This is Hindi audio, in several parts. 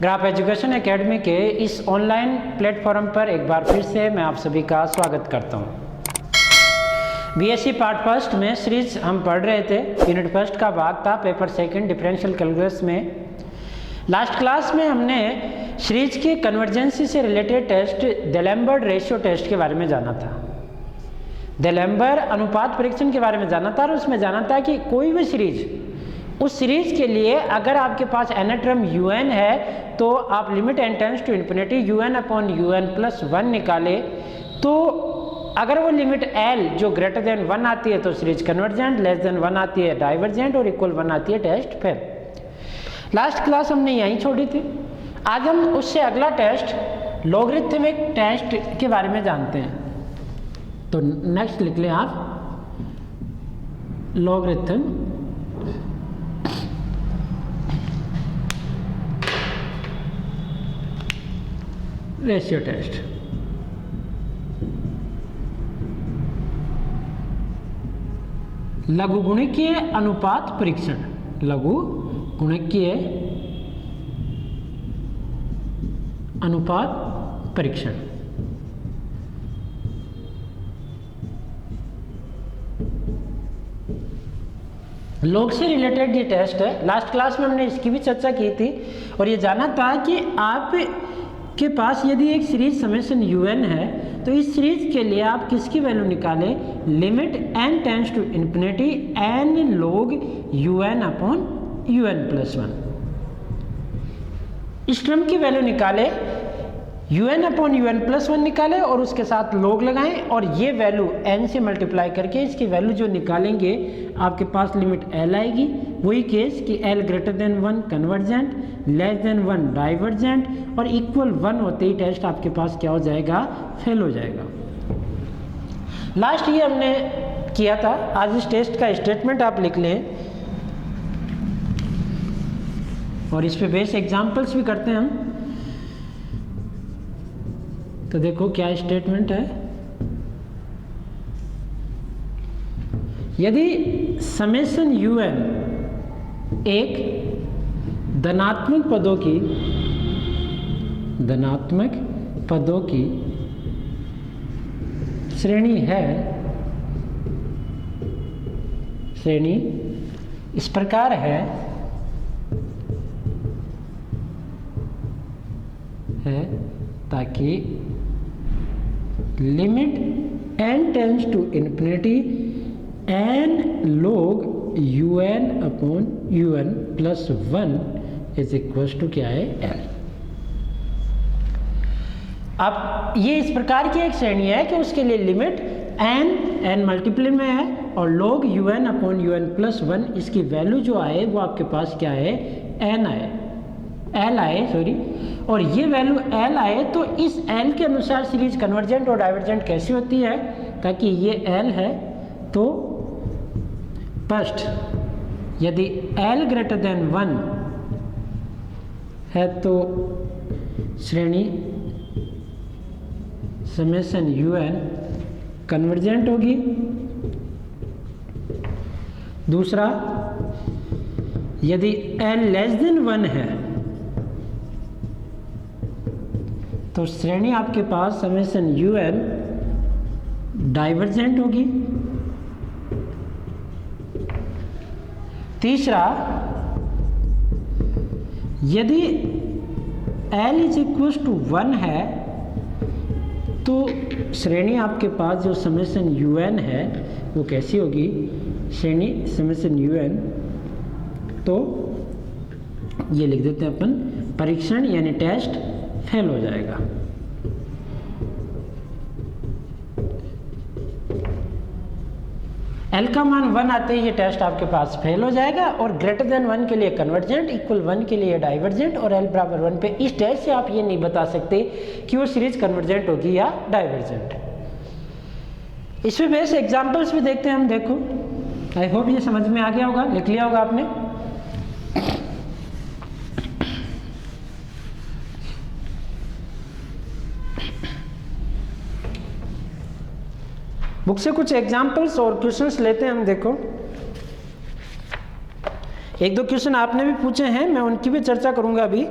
ग्राफ एजुकेशन एकेडमी के इस ऑनलाइन प्लेटफॉर्म पर एक बार फिर से मैं आप सभी का स्वागत करता हूं। बीएससी पार्ट फर्स्ट में सीरीज हम पढ़ रहे थे। यूनिट फर्स्ट का भाग था पेपर सेकंड डिफरेंशियल कैलकुलस में। लास्ट क्लास में हमने सीरीज के कन्वर्जेंसी से रिलेटेड टेस्ट देलेम्बर्ट रेशियो टेस्ट के बारे में जाना था। देलेम्बर्ट अनुपात परीक्षण के बारे में जाना था और उसमें जाना था कि कोई भी सीरीज, उस सीरीज के लिए अगर आपके पास n टर्म un है तो आप limit n tends to infinity un/un+1 निकाले, तो अगर वो लिमिट l जो ग्रेटर देन 1 आती है तो सीरीज कन्वर्जेंट, लेस देन 1 आती है डाइवर्जेंट और इक्वल 1 आती है टेस्ट फेल। लास्ट क्लास हमने यहीं छोड़ी थी। आज हम उससे अगला टेस्ट लॉगरिथमिक टेस्ट के बारे में जानते हैं। तो नेक्स्ट लिख लें आप लॉगरिथम रेशियो टेस्ट। लघुगुणिकीय अनुपात परीक्षण, लघुगुणिकीय अनुपात परीक्षण। लॉग से रिलेटेड ये टेस्ट है। लास्ट क्लास में हमने इसकी भी चर्चा की थी और ये जाना था कि आप के पास यदि एक सीरीज समेशन un है तो इस सीरीज के लिए आप किसकी वैल्यू निकालें, limit n tends to infinity n log un/un+1। इस टर्म की वैल्यू निकालें, un/un+1 निकालें और उसके साथ log लगाएं और ये वैल्यू n से मल्टीप्लाई करके इसकी वैल्यू जो निकालेंगे आपके पास लिमिट l आएगी। वही केस कि l greater than 1 convergent, less than 1 divergent और इक्वल 1 होते ही टेस्ट आपके पास क्या हो जाएगा, फेल हो जाएगा। लास्ट ये हमने किया था। आज इस टेस्ट का स्टेटमेंट आप लिख लें और इस पे बेस एग्जांपल्स भी करते हैं हम। तो देखो क्या स्टेटमेंट है। यदि समेशन un एक धनात्मक पदों की श्रेणी है, श्रेणी इस प्रकार है ताकि limit n tends to infinity n log un/un+1 is equal to क्या है, l। अब ये इस प्रकार की एक श्रेणी है कि उसके लिए लिमिट n मल्टीपल में है और log un/un+1 इसकी वैल्यू जो आए वो आपके पास क्या है, l आए सॉरी, और ये वैल्यू l आए तो इस l के अनुसार सीरीज कन्वर्जेंट और डाइवर्जेंट कैसी होती है, ताकि ये l है तो फर्स्ट यदि l ग्रेटर देन 1 है तो श्रेणी समेशन un कन्वर्जेंट होगी। दूसरा यदि l लेस देन 1 है तो श्रेणी आपके पास समेशन un डाइवर्जेंट होगी। तीसरा यदि l इज इक्वल टू 1 है तो श्रेणी आपके पास जो समेशन un है वो कैसी होगी, श्रेणी समेशन un, तो ये लिख देते हैं अपन परीक्षण यानी टेस्ट फेल हो जाएगा। l का मान 1 आते ही ये टेस्ट आपके पास फेल हो जाएगा और ग्रेटर देन 1 के लिए कन्वर्जेंट, इक्वल 1 के लिए डाइवर्जेंट और l बराबर 1 पे इस टेस्ट से आप ये नहीं बता सकते कि वो सीरीज कन्वर्जेंट होगी या डाइवर्जेंट। इसमें बेस एग्जांपल्स भी देखते हैं हम। देखो आई होप ये समझ में आ गया होगा, लिख लिया होगा आपने। बुक से कुछ एग्जाम्पल्स और क्वेश्चंस लेते हैं हम। देखो एक दो क्वेश्चन आपने भी पूछे हैं, मैं उनकी भी चर्चा करूंगा अभी।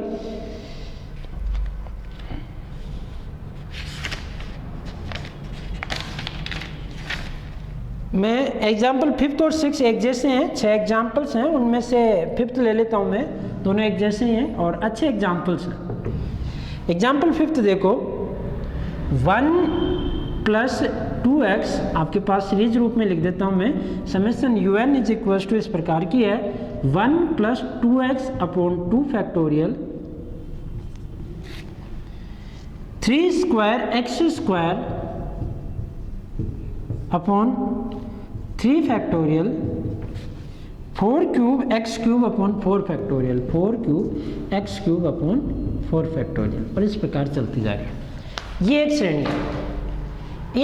मैं एग्जाम्पल 5th और 6 एक जैसे हैं, 6 एग्जाम्पल्स हैं, उनमें से 5th ले लेता हूँ मैं, दोनों एक जैसे ही हैं और अच्छे एग्जाम्पल्स हैं। एग्जाम्पल 5th देखो, 1 + 2x आपके पास सीरीज रूप में लिख देता हूँ मैं, summation un is equal to इस प्रकार की है 1 + 2x upon 2 factorial 3² x² upon 3 factorial 4³ x³ upon 4 factorial 4³ x³ upon 4 factorial, और इस प्रकार चलती जा रही है। ये एक श्रेणी है।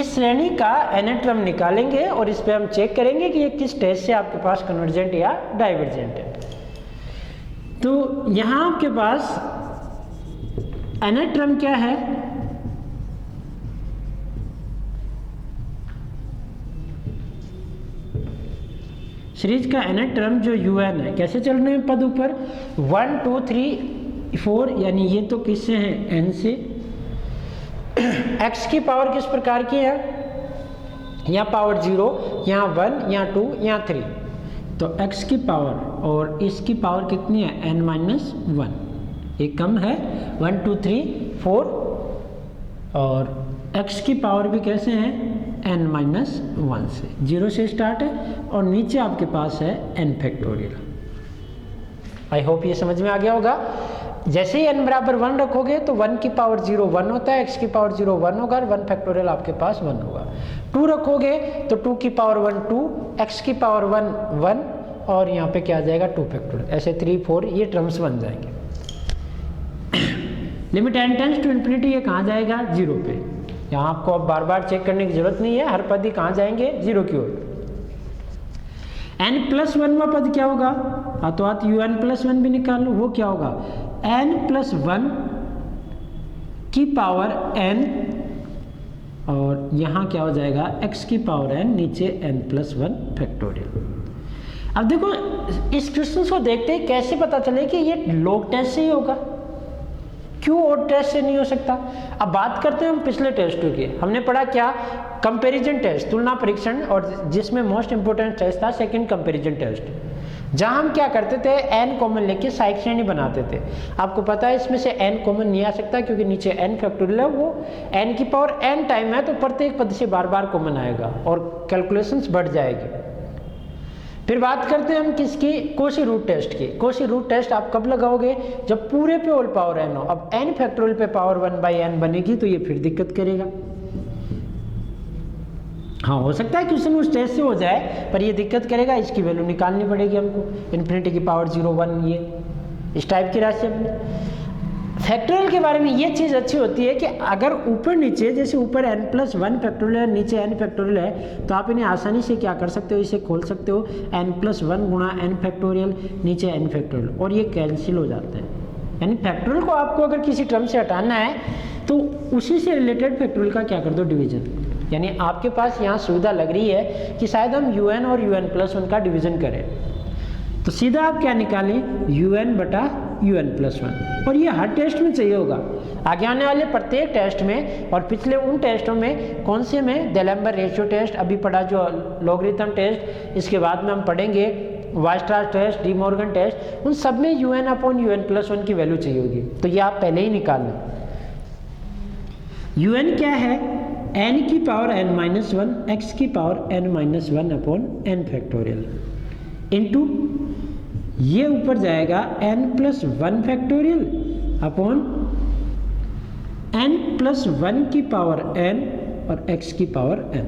इस श्रेणी का nth क्रम निकालेंगे और इस पे हम चेक करेंगे कि ये किस टेस्ट से आपके पास कन्वर्जेंट या डाइवर्जेंट है। तो यहाँ आपके पास nth क्रम क्या है, सीरीज का nth टर्म जो un है, कैसे चल रहे हैं पद ऊपर 1 2 3 4, यानी ये तो किससे हैं n से। x की पावर किस प्रकार की है, यहाँ पावर 0, यहाँ 1, यहाँ 2, यहाँ 3, तो x की पावर और इसकी पावर कितनी है n-1, एक कम है 1 2 3 4, और x की पावर भी कैसे हैं n-1 से, 0 से स्टार्ट है और नीचे आपके पास है n फैक्टोरियल। आई होप ये समझ में आ गया होगा। जैसे ही n बराबर 1 रखोगे तो 1 की पावर 0 1 होता है, x की पावर 0 1 होगा और 1 फैक्टोरियल आपके पास 1 होगा। 2 रखोगे तो 2 की पावर 1 2, x की पावर 1 1 और यहाँ पे क्या आ जाएगा 2 फैक्टोरियल, ऐसे 3 4 ये टर्म्स बन जाएंगे। Limit n tends to infinity, ये कहाँ जाएगा 0 पे। यहाँ आपको अब बार बार चेक करने की जरूरत नहीं है, हर पद ही कहाँ जाएंगे 0 की ओर। n+1वां पद क्या होगा, हाथों हाथ un+1 भी निकाल लो, वो क्या होगा n+1 की पावर n, और यहाँ क्या हो जाएगा x की पावर n, नीचे n+1 फैक्टोरियल। अब देखो इस क्वेश्चन को देखते ही कैसे पता चले कि ये लॉग टेस्ट से ही होगा, क्यों और टेस्ट से नहीं हो सकता। अब बात करते हैं हम पिछले टेस्टों की। हमने पढ़ा क्या, कंपैरिजन टेस्ट, तुलना परीक्षण, और जिसमें मोस्ट इंपोर्टेंट टेस्ट था सेकंड कंपैरिजन टेस्ट, जहां हम क्या करते थे n कॉमन लेके सहायक श्रेणी बनाते थे। आपको पता है इसमें से n कॉमन नहीं आ सकता क्योंकि नीचे n फैक्टोरियल है, वो n की पावर n टाइम है, तो प्रत्येक पद से बार बार कॉमन आएगा और कैलकुलेशंस बढ़ जाएगी। फिर बात करते हैं हम किसकी, कोशी रूट टेस्ट की। कोशी रूट टेस्ट आप कब लगाओगे, जब पूरे पे होल पावर n हो। अब n फैक्टोरियल पे पावर 1/n बनेगी तो ये फिर दिक्कत करेगा। हाँ हो सकता है क्वेश्चन उस टेस्ट से हो जाए, पर ये दिक्कत करेगा, इसकी वैल्यू निकालनी पड़ेगी हमको, इन्फिनिटी की पावर 0 1, ये इस टाइप की राशि अपने। फैक्टोरियल के बारे में ये चीज़ अच्छी होती है कि अगर ऊपर नीचे, जैसे ऊपर n+1 फैक्टोरियल है, नीचे n फैक्टोरियल है, तो आप इन्हें आसानी से क्या कर सकते हो, इसे खोल सकते हो n+1 गुणा n फैक्टोरियल, नीचे n फैक्टोरियल, और ये कैंसिल हो जाता है। यानी फैक्टोरियल को आपको अगर किसी टर्म से हटाना है तो उसी से रिलेटेड फैक्टोरियल का क्या कर दो, डिवीजन। यानी आपके पास यहाँ सुविधा लग रही है कि शायद हम un और un+1 का डिवीजन करें, तो सीधा आप क्या निकालें un/un+1, और ये हर टेस्ट में चाहिए होगा। आगे आने वाले प्रत्येक टेस्ट में और पिछले उन टेस्टों में, कौन से में, डेलेम्बर रेशियो टेस्ट अभी पढ़ा, जो लॉगरिथम टेस्ट, इसके बाद में हम पढ़ेंगे वाइस्ट्रास टेस्ट, डी मॉर्गन टेस्ट, उन सब में un/un+1 की वैल्यू चाहिए होगी, तो ये आप पहले ही निकाल लें। un क्या है, n की पावर n-1, x की पावर n-1/n फैक्टोरियल इंटू ये ऊपर जाएगा n+1 फैक्टोरियल अपॉन n+1 की पावर n और x की पावर n।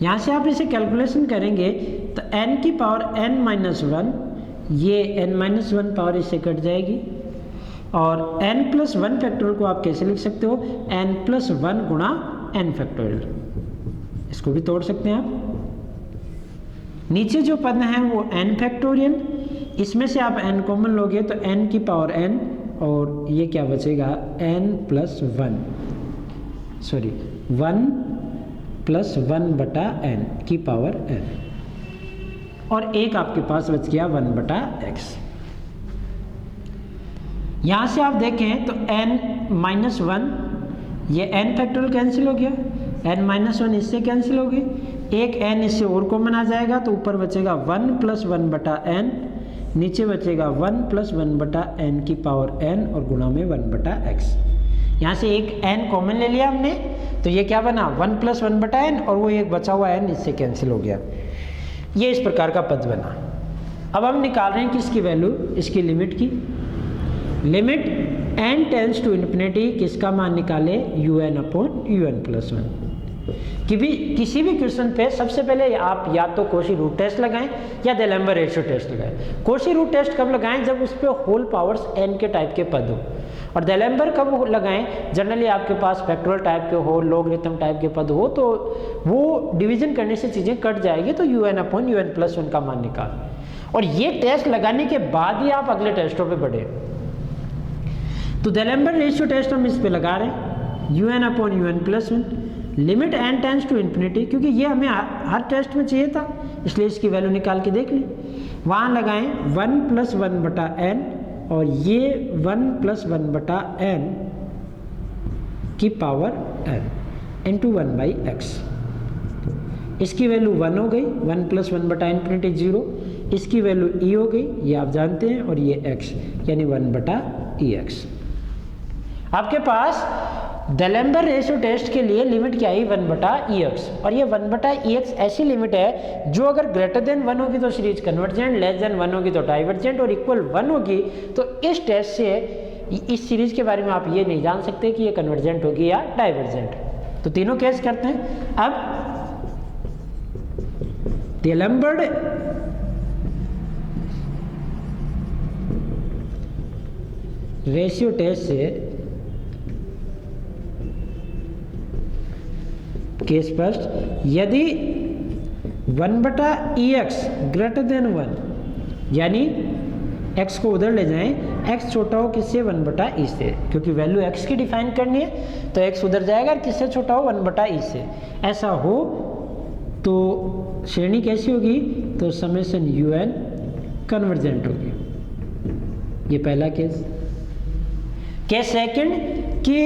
यहां से आप इसे कैलकुलेशन करेंगे तो n की पावर n-1, ये n-1 पावर इससे कट जाएगी, और n+1 फैक्टोरियल को आप कैसे लिख सकते हो, n+1 गुणा n फैक्टोरियल, इसको भी तोड़ सकते हैं आप। नीचे जो पद है वो n फैक्टोरियल, इसमें से आप n कॉमन लोगे तो n की पावर n, और ये क्या बचेगा n+1, सॉरी 1+1/n की पावर n, और एक आपके पास बच गया 1/x। यहाँ से आप देखें तो n-1 ये n फैक्टोरियल कैंसिल हो गया, n-1 इससे कैंसिल हो गई, एक n इससे और कॉमन आ जाएगा तो ऊपर बचेगा 1 + 1 बटा n, नीचे बचेगा 1 + 1 बटा n की पावर n और गुणा में 1 बटा x। यहाँ से एक n कॉमन ले लिया हमने तो ये क्या बना 1 + 1 बटा n और वो एक बचा हुआ n इससे कैंसिल हो गया। ये इस प्रकार का पद बना। अब हम निकाल रहे हैं किसकी वैल्यू, इसकी लिमिट की। Limit n tends to infinity, किसका मान निकाले un/un+1। किसी भी क्वेश्चन पे सबसे पहले आप या तो कॉची रूट टेस्ट लगाएं या डेल्मर रेशियो टेस्ट लगाएं। कॉची रूट टेस्ट कब लगाएं, जब उस पर होल पावर्स n के टाइप के पद हो, और डेल्मर कब लगाएं, जनरली आपके पास फैक्टोरियल टाइप के हो, लॉगरिथम टाइप के पद हो, तो वो डिवीजन करने से चीज़ें कट जाएगी, तो un/un+1 का मान निकाल। और ये टेस्ट लगाने के बाद ही आप अगले टेस्टों पे बढ़े। तो डेल्मर रेशियो टेस्ट हम इस पे लगा रहे हैं un/un+1, limit n tends to infinity, क्योंकि ये हमें हर टेस्ट में चाहिए था इसलिए इसकी वैल्यू निकाल के देख ली। वहाँ लगाएं 1 + 1 बटा n और ये 1 + 1 बटा n की पावर n इंटू 1/x। इसकी वैल्यू 1 हो गई, 1 + 1 बटा इन्फिनिटी 0, इसकी वैल्यू e हो गई, ये आप जानते हैं, और ये x यानी 1/ex। आपके पास डेल्मर रेशियो टेस्ट के लिए लिमिट क्या है 1/ex, और ये 1/ex ऐसी लिमिट है जो अगर ग्रेटर देन 1 होगी तो सीरीज कन्वर्जेंट, लेस देन 1 होगी तो डाइवर्जेंट, और इक्वल 1 होगी तो इस टेस्ट से इस सीरीज के बारे में आप ये नहीं जान सकते कि ये कन्वर्जेंट होगी या डाइवर्जेंट। तो तीनों केस करते हैं। अब डेल्मर रेशियो टेस्ट से केस फर्स्ट, यदि 1/ex ग्रेटर देन 1, यानी x को उधर ले जाएं, x छोटा हो किससे 1/e से, क्योंकि वैल्यू x की डिफाइन करनी है तो x उधर जाएगा और किससे छोटा हो 1/e से। ऐसा हो तो श्रेणी कैसी होगी, तो समेशन un कन्वर्जेंट होगी। ये पहला केस। केस सेकंड कि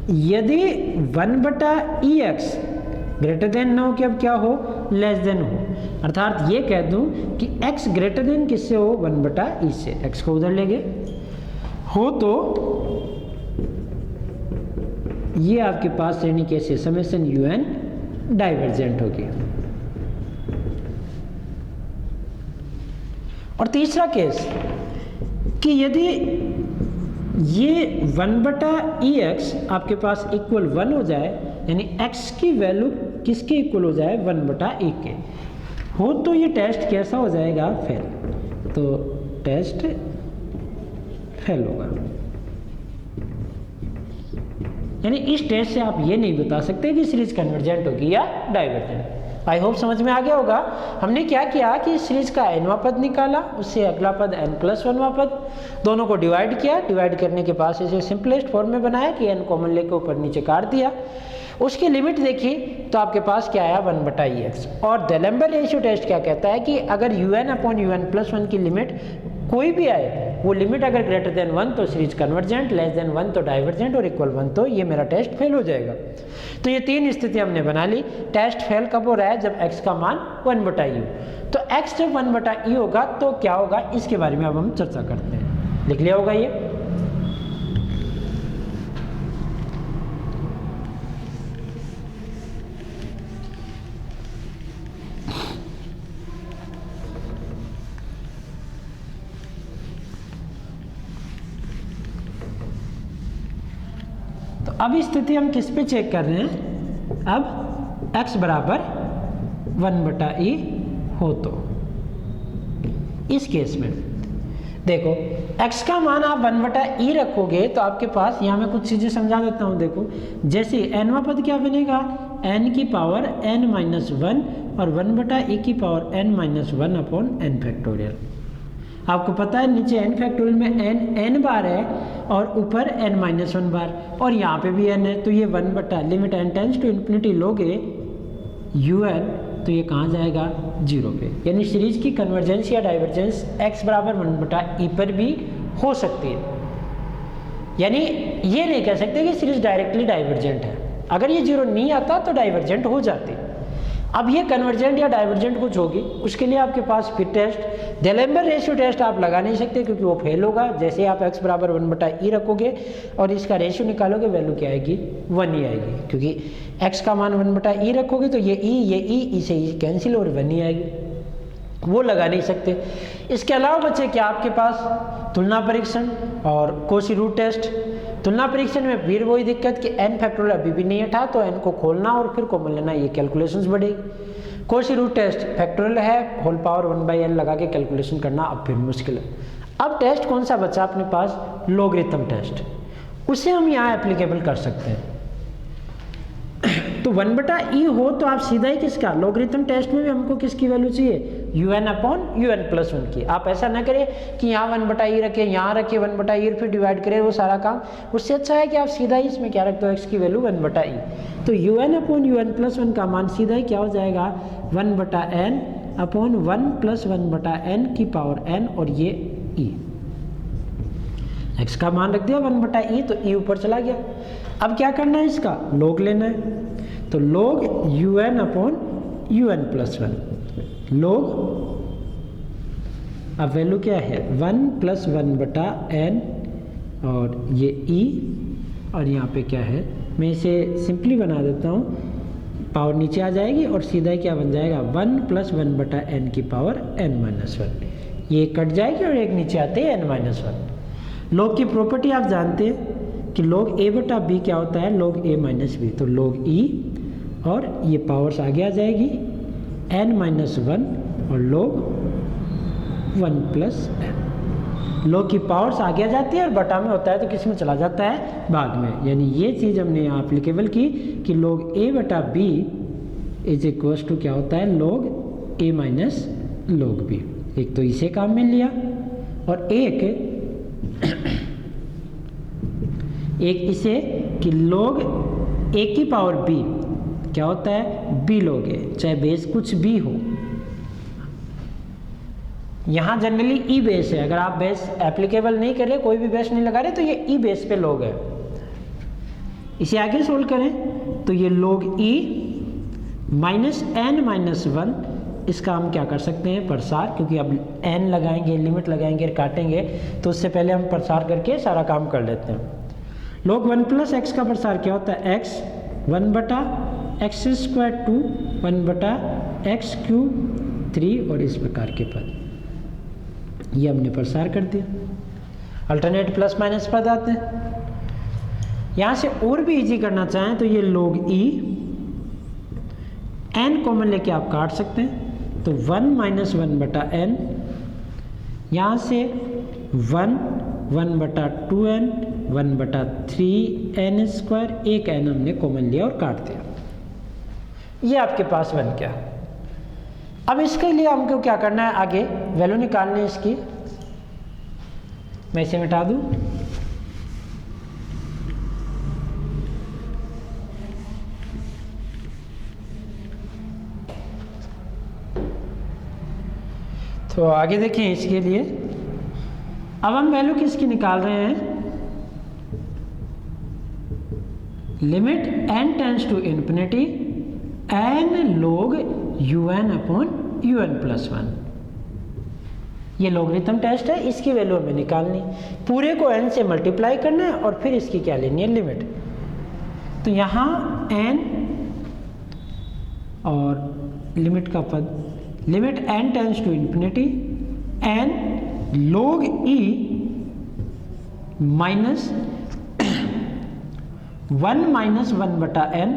यदि 1/ex ग्रेटर देन ना हो कि अब क्या हो, लेस देन हो, अर्थात ये कह दूं कि x ग्रेटर देन किससे हो 1/e से, x को उधर ले गए हो तो ये आपके पास श्रेणी कैसे समेशन un डाइवर्जेंट होगी। और तीसरा केस कि यदि ये 1/ex आपके पास इक्वल 1 हो जाए, यानी x की वैल्यू किसके इक्वल हो जाए 1/e के हो, तो ये टेस्ट कैसा हो जाएगा, फेल। तो टेस्ट फेल होगा। यानी इस टेस्ट से आप ये नहीं बता सकते कि सीरीज कन्वर्जेंट होगी या डाइवर्जेंट। आई होप समझ में आ गया होगा। हमने क्या किया कि इस सीरीज का nवां पद निकाला, उससे अगला पद n+1वां पद, दोनों को डिवाइड किया, डिवाइड करने के बाद इसे सिंपलेस्ट फॉर्म में बनाया कि n कॉमन लेकर ऊपर नीचे काट दिया। उसकी लिमिट देखी तो आपके पास क्या आया 1/ex। और डेल्मर रेशियो टेस्ट क्या कहता है कि अगर un/un+1 की लिमिट कोई भी आए, वो लिमिट अगर ग्रेटर देन 1 तो सीरीज कन्वर्जेंट, लेस देन 1 तो डाइवर्जेंट, और इक्वल 1 तो ये मेरा टेस्ट फेल हो जाएगा। तो ये तीन स्थिति हमने बना ली। टेस्ट फेल कब हो रहा है, जब x का मान 1/e हो। तो x जब 1/e होगा तो क्या होगा, इसके बारे में अब हम चर्चा करते हैं। लिख लिया होगा ये। अब स्थिति हम किस पे चेक कर रहे हैं, अब x बराबर 1/e हो तो इस केस में देखो x का मान आप 1/e रखोगे तो आपके पास यहाँ मैं कुछ चीज़ें समझा देता हूँ। देखो जैसे nवां पद क्या बनेगा, n की पावर n-1 और 1/e की पावर n-1/n फैक्टोरियल। आपको पता है नीचे n फैक्टोरियल में n बार है और ऊपर n-1 बार, और यहाँ पे भी n है, तो ये 1 limit n tends to infinity लोगे un तो ये कहाँ जाएगा 0 पे। यानी सीरीज की कन्वर्जेंस या डाइवर्जेंस x बराबर 1/e पर भी हो सकती है। यानी ये नहीं कह सकते कि सीरीज डायरेक्टली डाइवर्जेंट है। अगर ये जीरो नहीं आता तो डाइवर्जेंट हो जाती। अब ये कन्वर्जेंट या डाइवर्जेंट कुछ होगी, उसके लिए आपके पास फिर टेस्ट डेलेम्बर रेशियो टेस्ट आप लगा नहीं सकते क्योंकि वो फेल होगा। जैसे आप x बराबर 1/e रखोगे और इसका रेशियो निकालोगे, वैल्यू क्या आएगी, 1 ही आएगी, क्योंकि x का मान 1/e रखोगे तो ये e से ई कैंसिल और 1 ही आएगी, वो लगा नहीं सकते। इसके अलावा बच्चे क्या आपके पास तुलना परीक्षण और कोशी रूट टेस्ट। तुलना परीक्षण में फिर वही दिक्कत कि n फैक्टोरियल अभी भी नहीं हटा तो n को खोलना और फिर कॉमन लेना, ये कैलकुलेशंस बढ़ेगी। कोशी रूट टेस्ट फैक्टोरियल है, होल पावर 1/n लगा के कैलकुलेशन करना अब फिर मुश्किल है। अब टेस्ट कौन सा बचा अपने पास, लॉगरिथम टेस्ट, उसे हम यहाँ एप्लीकेबल कर सकते हैं। तो 1/e हो तो आप सीधा ही किसका, लॉगरिथम टेस्ट में भी हमको किसकी वैल्यू चाहिए, un/un+1 की। आप ऐसा ना करें कि यहाँ 1/e रखें, यहाँ रखें 1/e फिर डिवाइड करें वो सारा काम, उससे अच्छा है कि आप सीधा ही इसमें क्या रख दो, x की वैल्यू 1/e। तो un/un+1 का मान सीधा ही क्या हो जाएगा, 1/n/1 + 1/n की पावर n और ये e। x का मान रख दिया 1/e तो e ऊपर चला गया। अब क्या करना है, इसका log लेना है, तो log un/un+1 log, अब वैल्यू क्या है 1 + 1/n और ये e और यहाँ पे क्या है, मैं इसे सिंपली बना देता हूँ, पावर नीचे आ जाएगी और सीधा क्या बन जाएगा 1 + 1/n की पावर n-1, ये कट जाएगी और एक नीचे आते हैं n-1। log की प्रॉपर्टी आप जानते हैं कि log a/b क्या होता है, log a-b, तो log e और ये पावर्स आगे आ जाएगी n-1 और log 1 + n। log की पावर्स आगे आ जाती है और बटा में होता है तो किस में चला जाता है, भाग में। यानी ये चीज़ हमने यहाँ एप्लीकेबल की कि log a/b = क्या होता है, log a - log b। एक तो इसे काम में लिया और एक इसे कि log a की पावर b क्या होता है, b log a, चाहे बेस कुछ भी हो। यहाँ जनरली ई बेस है, अगर आप बेस एप्लीकेबल नहीं कर रहे, कोई भी बेस नहीं लगा रहे, तो ये ई बेस पे log है। इसे आगे सोल्व करें तो ये log e -n-1, इसका हम क्या कर सकते हैं, प्रसार, क्योंकि अब n लगाएंगे, लिमिट लगाएंगे, काटेंगे, तो उससे पहले हम प्रसार करके सारा काम कर लेते हैं। log 1 + x का प्रसार क्या होता है, x 1/x² 2 1/x³ 3 और इस प्रकार के पद, ये हमने प्रसार कर दिया। अल्टरनेट प्लस माइनस पद आते हैं। यहाँ से और भी इजी करना चाहें तो ये log e n कॉमन लेके आप काट सकते हैं, तो 1 - 1/n, यहाँ से 1 1/2n 1/3n², एक n हमने कॉमन लिया और काट दिया, ये आपके पास बन गया। अब इसके लिए हमको क्या करना है, आगे वैल्यू निकालनी है इसकी। मैं इसे मिटा दूं, तो आगे देखें इसके लिए। अब हम वैल्यू किसकी निकाल रहे हैं, limit n tends to infinity n log un/un+1, ये लॉगरिथम टेस्ट है, इसकी वैल्यू हमें निकालनी, पूरे को n से मल्टीप्लाई करना है और फिर इसकी क्या लेनी है, लिमिट। तो यहाँ n और लिमिट का पद, limit n tends to infinity n log e -1 - 1/n,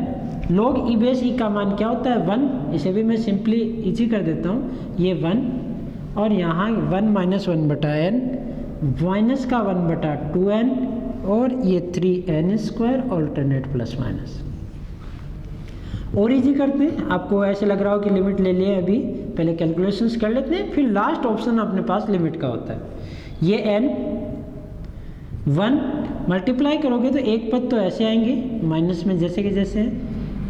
log e base e का मान क्या होता है, 1, इसे भी मैं सिंपली इजी कर देता हूँ, ये 1 और यहाँ 1 - 1/n माइनस का 1/2n और ये 3n² अल्टरनेट प्लस माइनस। और इजी करते हैं, आपको ऐसे लग रहा हो कि लिमिट ले लिए, अभी पहले कैलकुलेशंस कर लेते हैं, फिर लास्ट ऑप्शन अपने पास लिमिट का होता है। ये n 1 मल्टीप्लाई करोगे तो एक पद तो ऐसे आएंगे माइनस में, जैसे कि जैसे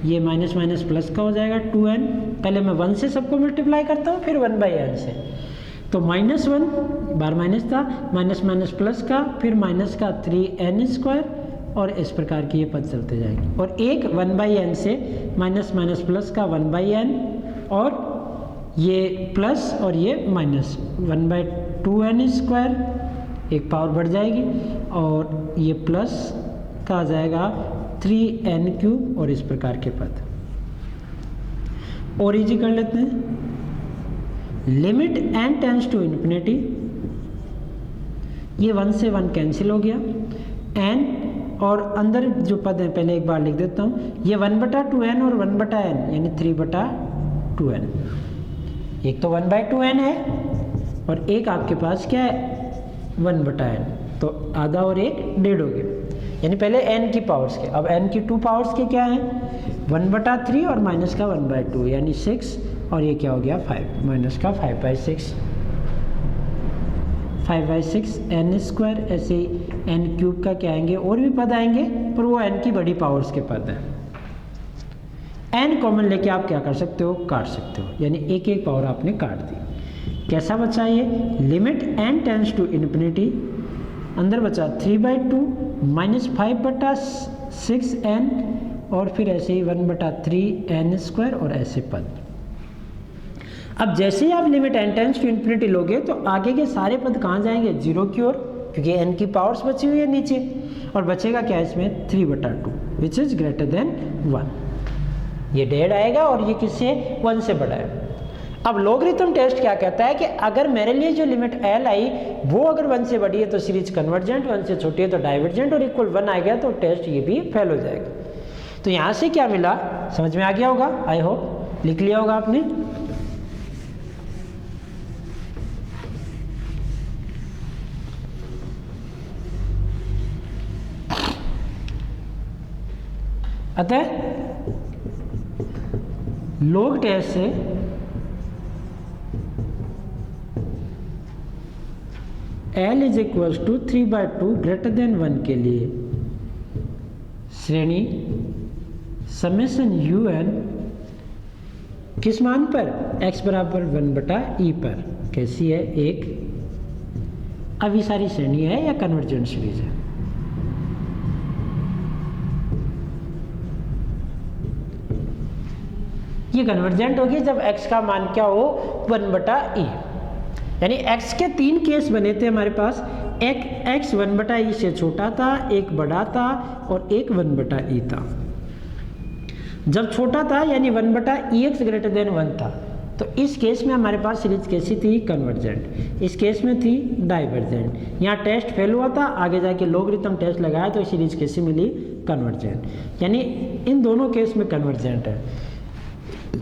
ये माइनस माइनस प्लस का हो जाएगा 2n। पहले मैं 1 से सबको मल्टीप्लाई करता हूँ, फिर 1/n से, तो -1 बार माइनस था, माइनस माइनस प्लस का, फिर माइनस का 3n² और इस प्रकार के ये पद चलते जाएंगे। और एक 1/n से माइनस माइनस प्लस का 1/n और ये प्लस और ये माइनस 1/2n², एक पावर बढ़ जाएगी और ये प्लस का आ जाएगा 3n³ और इस प्रकार के पद। और इजी कर लेते हैं। Limit n tends to infinity, ये 1 से 1 कैंसिल हो गया, n और अंदर जो पद है पहले एक बार लिख देता हूँ, ये 1/2n और 1/n यानी 3/2n। एक तो 1/2n है और एक आपके पास क्या है 1/n, तो आधा और एक डेढ़ हो गया, यानी पहले n की पावर्स के, अब n की 2 पावर्स के क्या है 1/3 और माइनस का 1/2 यानी 6 और ये क्या हो गया 5 माइनस का 5/6 n²। ऐसे ही n³ का क्या आएंगे और भी पद आएंगे पर वो n की बड़ी पावर्स के पद हैं। n कॉमन लेके आप क्या कर सकते हो, काट सकते हो, यानी एक एक पावर आपने काट दी। कैसा बचा ये, limit n tends to infinity, अंदर बचा 3/2 माइनस 5/6n और फिर ऐसे ही 1/3n² और ऐसे पद। अब जैसे ही आप limit n tends to infinity लोगे तो आगे के सारे पद कहाँ जाएंगे 0 की ओर, क्योंकि n की पावर्स बची हुई है नीचे, और बचेगा क्या इसमें 3/2 विच इज ग्रेटर देन 1। ये डेढ़ आएगा और ये किससे 1 से बड़ा है। अब लॉगरिथम टेस्ट क्या कहता है कि अगर मेरे लिए जो लिमिट l आई वो अगर 1 से बड़ी है तो सीरीज कन्वर्जेंट, 1 से छोटी है तो डाइवर्जेंट और इक्वल 1 आ गया तो टेस्ट ये भी फेल हो जाएगा। तो यहाँ से क्या मिला, समझ में आ गया होगा, आई होप लिख लिया होगा आपने। अतः लॉग टेस्ट से L is equal to 3/2 greater than 1 के लिए श्रेणी समेशन UN किस मान पर, x बराबर 1/e पर कैसी है, एक अभिसारी श्रेणी है या कन्वर्जेंट सीरीज है। ये कन्वर्जेंट होगी जब x का मान क्या हो 1/e, यानी x के 3 केस बने थे हमारे पास, एक x 1/e से छोटा था, एक बड़ा था और एक 1/e था। जब छोटा था यानी 1/ex ग्रेटर देन 1 था तो इस केस में हमारे पास सीरीज कैसी थी कन्वर्जेंट, इस केस में थी डाइवर्जेंट। यहाँ टेस्ट फेल हुआ था, आगे जाके लॉगरिथम टेस्ट लगाया तो सीरीज कैसी मिली कन्वर्जेंट, यानी इन दोनों केस में कन्वर्जेंट है।